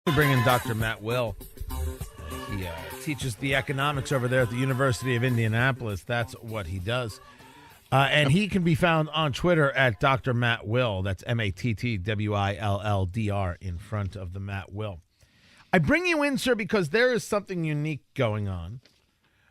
We bring in Dr. Matt Will. He teaches the economics over there at the University of Indianapolis. That's what he does. And he can be found on Twitter at Dr. Matt Will. That's MattWilldr in front of the Matt Will. I bring you in, sir, because there is something unique going on.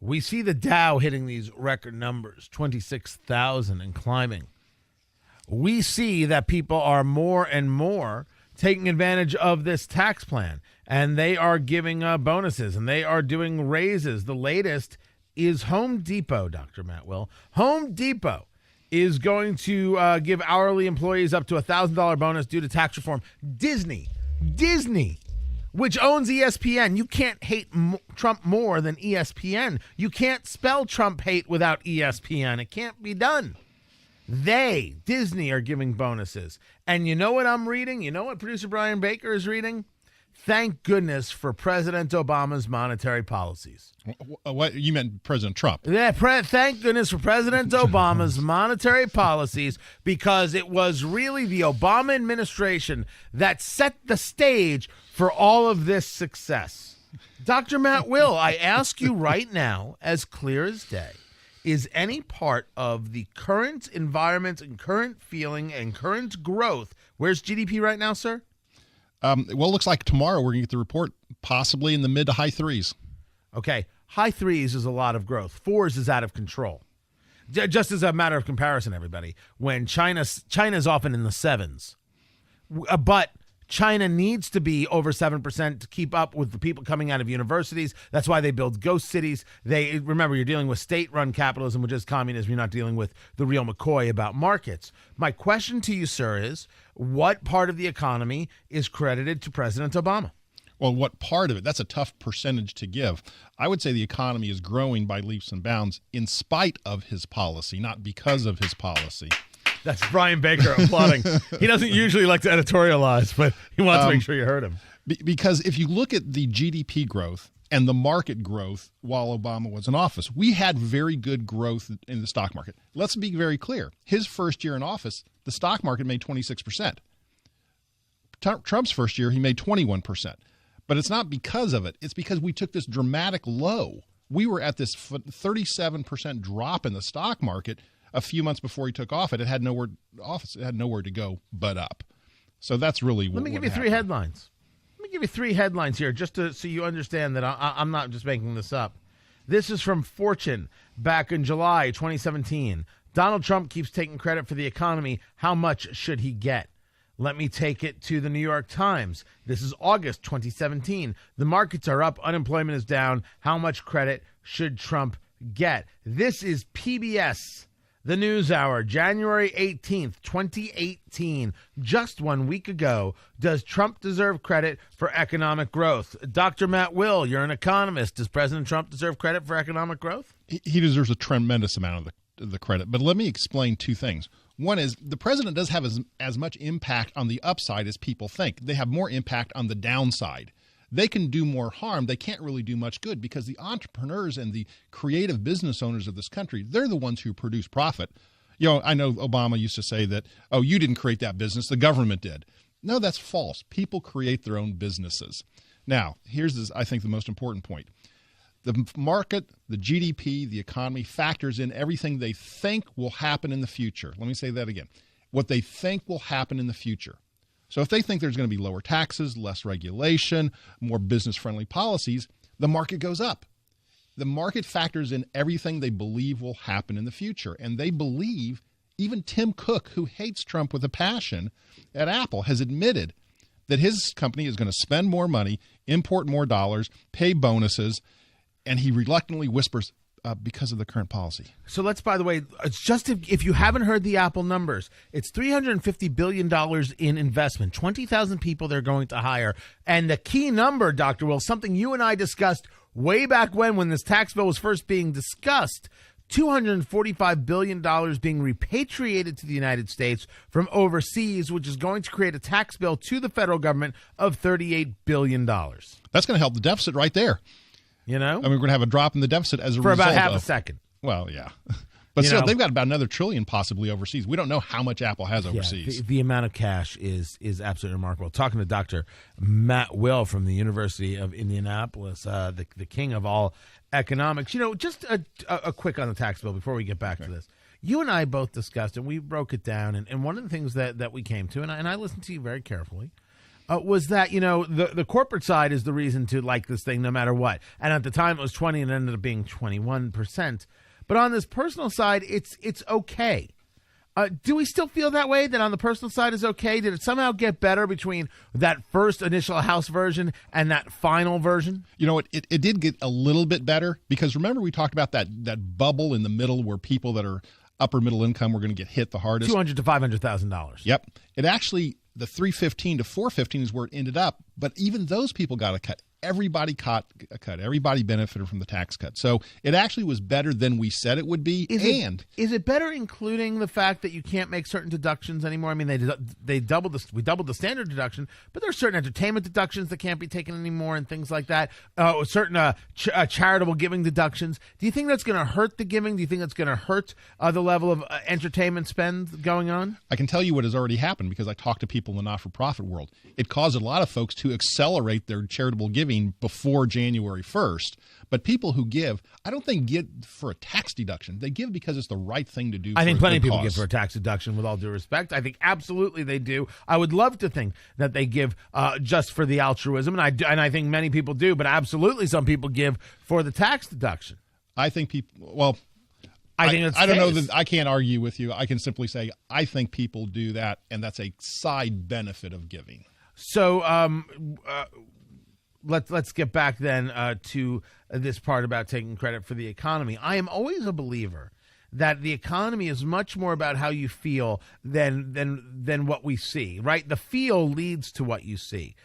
We see the Dow hitting these record numbers, 26,000 and climbing. We see that people are more and more taking advantage of this tax plan, and they are giving bonuses, and they are doing raises. The latest is Home Depot, Dr. Matt Will. Home Depot is going to give hourly employees up to a $1,000 bonus due to tax reform. Disney, which owns ESPN. You can't hate Trump more than ESPN. You can't spell Trump hate without ESPN. It can't be done. Disney, are giving bonuses. And you know what I'm reading? You know what producer Brian Baker is reading? Thank goodness for President Obama's monetary policies. What you meant President Trump? Yeah, thank goodness for President Obama's monetary policies, because it was really the Obama administration that set the stage for all of this success. Dr. Matt Will, I ask you right now, as clear as day, is any part of the current environment and current feeling and current growth, where's GDP right now, sir? Well, it looks like tomorrow we're going to get the report possibly in the mid to high threes. Okay. High threes is a lot of growth. Fours is out of control. Just as a matter of comparison, everybody, when China's often in the sevens. But China needs to be over 7% to keep up with the people coming out of universities. That's why they build ghost cities. Remember, you're dealing with state-run capitalism, which is communism. You're not dealing with the real McCoy about markets. My question to you, sir, is what part of the economy is credited to President Obama? Well, what part of it? That's a tough percentage to give. I would say the economy is growing by leaps and bounds in spite of his policy, not because of his policy. That's Brian Baker applauding. He doesn't usually like to editorialize, but he wants to make sure you heard him. Because if you look at the GDP growth and the market growth while Obama was in office, we had very good growth in the stock market. Let's be very clear. His first year in office, the stock market made 26%. Trump's first year, he made 21%. But it's not because of it. It's because we took this dramatic low. We were at this 37% drop in the stock market a few months before he took office. It had nowhere to go but up. So that's really what happened. Let me give you three headlines. Let me give you three headlines here just so you understand that I'm not just making this up. This is from Fortune back in July 2017. Donald Trump keeps taking credit for the economy. How much should he get? Let me take it to the New York Times. This is August 2017. The markets are up. Unemployment is down. How much credit should Trump get? This is PBS. The NewsHour, January 18th, 2018, just 1 week ago. Does Trump deserve credit for economic growth? Dr. Matt Will, you're an economist. Does President Trump deserve credit for economic growth? He deserves a tremendous amount of the credit. But let me explain two things. One is the president does have as much impact on the upside as people think. They have more impact on the downside. They can do more harm. They can't really do much good because the entrepreneurs and the creative business owners of this country, they're the ones who produce profit. You know, I know Obama used to say that, oh, you didn't create that business, the government did. No, that's false. People create their own businesses. Now, here's, I think, the most important point. The market, the GDP, the economy factors in everything they think will happen in the future. Let me say that again. What they think will happen in the future. So if they think there's going to be lower taxes, less regulation, more business-friendly policies, the market goes up. The market factors in everything they believe will happen in the future. And they believe, even Tim Cook, who hates Trump with a passion at Apple, has admitted that his company is going to spend more money, import more dollars, pay bonuses, and he reluctantly whispers, because of the current policy. So let's, by the way, it's just if you haven't heard the Apple numbers, it's $350 billion in investment, 20,000 people they're going to hire. And the key number, Dr. Will, something you and I discussed way back when this tax bill was first being discussed, $245 billion being repatriated to the United States from overseas, which is going to create a tax bill to the federal government of $38 billion. That's going to help the deficit right there. You know? I mean, we're going to have a drop in the deficit as a result for about half a second. Well, yeah. But You still, know, they've got about another trillion possibly overseas. We don't know how much Apple has overseas. the amount of cash is absolutely remarkable. Talking to Dr. Matt Will from the University of Indianapolis, the king of all economics. Just a quick on the tax bill before we get back to this. You and I both discussed it. We broke it down, and one of the things that we came to, and I listened to you very carefully, was that, the corporate side is the reason to like this thing no matter what. And at the time it was 20 and it ended up being 21%. But on this personal side, it's okay. Do we still feel that way, that on the personal side is okay? Did it somehow get better between that first initial House version and that final version? It did get a little bit better because remember we talked about that bubble in the middle where people that are upper middle income were going to get hit the hardest. $200,000 to $500,000. Yep. It actually, the $315 to $415 is where it ended up. But even those people got a cut. Everybody got a cut. Everybody benefited from the tax cut. So it actually was better than we said it would be. Is it better including the fact that you can't make certain deductions anymore? I mean, we doubled the standard deduction, but there are certain entertainment deductions that can't be taken anymore and things like that. Certain charitable giving deductions. Do you think that's going to hurt the giving? Do you think that's going to hurt the level of entertainment spend going on? I can tell you what has already happened because I talked to people in the not-for-profit world. It caused a lot of folks to accelerate their charitable giving before January 1st. But people who give, I don't think give for a tax deduction. They give because it's the right thing to do. I think plenty of people give for a tax deduction, with all due respect. I think absolutely they do. I would love to think that they give just for the altruism, and I think many people do, but absolutely some people give for the tax deduction. I think people, well, I think it's I don't know that I can't argue with you. I can simply say I think people do that, and that's a side benefit of giving. So let's get back then to this part about taking credit for the economy. I am always a believer that the economy is much more about how you feel than what we see, right? The feel leads to what you see.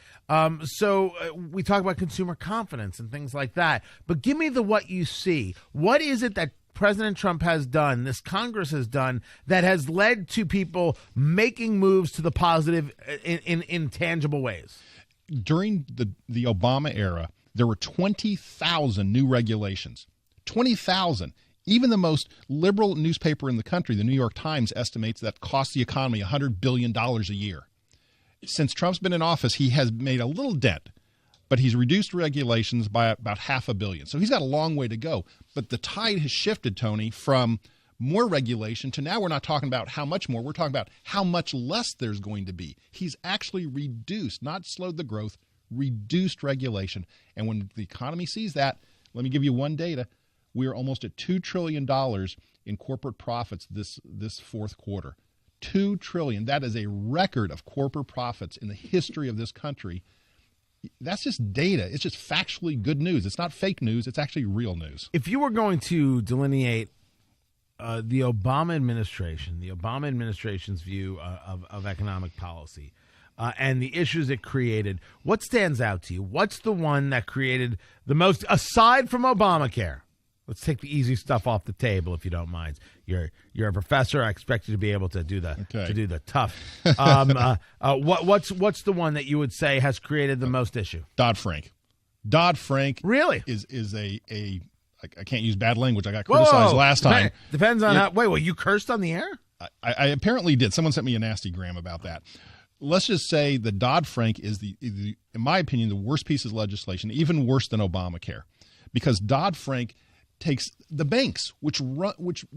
So we talk about consumer confidence and things like that, but give me the what you see. What is it that President Trump has done, this Congress has done, that has led to people making moves to the positive in tangible ways? During the Obama era, there were 20,000 new regulations. 20,000. Even the most liberal newspaper in the country, the New York Times, estimates that costs the economy $100 billion a year. Since Trump's been in office, he has made a little dent, but he's reduced regulations by about $500 million. So he's got a long way to go. But the tide has shifted, Tony, from more regulation to now we're not talking about how much more. We're talking about how much less there's going to be. He's actually reduced, not slowed the growth, reduced regulation. And when the economy sees that, let me give you one data. We are almost at $2 trillion in corporate profits this fourth quarter. $2 trillion. That is a record of corporate profits in the history of this country. That's just data. It's just factually good news. It's not fake news. It's actually real news. If you were going to delineate the Obama administration's view of economic policy and the issues it created, what stands out to you? What's the one that created the most, aside from Obamacare? Let's take the easy stuff off the table, if you don't mind. You're a professor. I expect you to be able to do the tough. What's the one that you would say has created the most issue? Dodd-Frank. Dodd-Frank really is a I can't use bad language. I got criticized last time. Depends on how. Wait, you cursed on the air? I apparently did. Someone sent me a nasty gram about that. Let's just say the Dodd-Frank is in my opinion, the worst piece of legislation, even worse than Obamacare, because Dodd-Frank takes the banks, which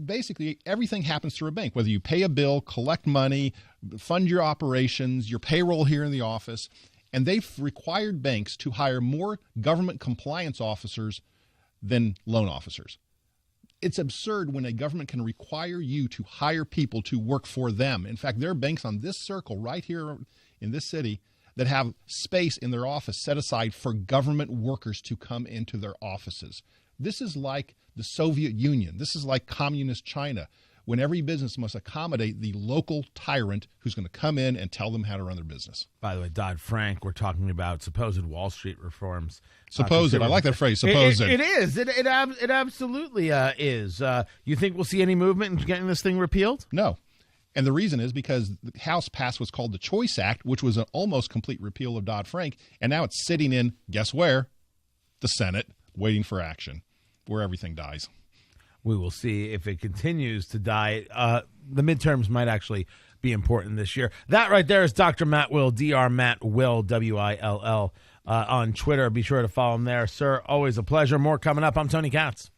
basically everything happens through a bank, whether you pay a bill, collect money, fund your operations, your payroll here in the office, and they've required banks to hire more government compliance officers than loan officers. It's absurd when a government can require you to hire people to work for them. In fact, there are banks on this circle right here in this city that have space in their office set aside for government workers to come into their offices. This is like the Soviet Union. This is like communist China, when every business must accommodate the local tyrant who's going to come in and tell them how to run their business. By the way, Dodd-Frank, we're talking about supposed Wall Street reforms. Supposed. I like that phrase, supposed. It is. It absolutely is. You think we'll see any movement in getting this thing repealed? No. And the reason is because the House passed what's called the Choice Act, which was an almost complete repeal of Dodd-Frank, and now it's sitting in, guess where? The Senate, waiting for action, where everything dies. We will see if it continues to die. The midterms might actually be important this year. That right there is Dr. Matt Will, Dr. Matt Will, Will, on Twitter. Be sure to follow him there. Sir, always a pleasure. More coming up. I'm Tony Katz.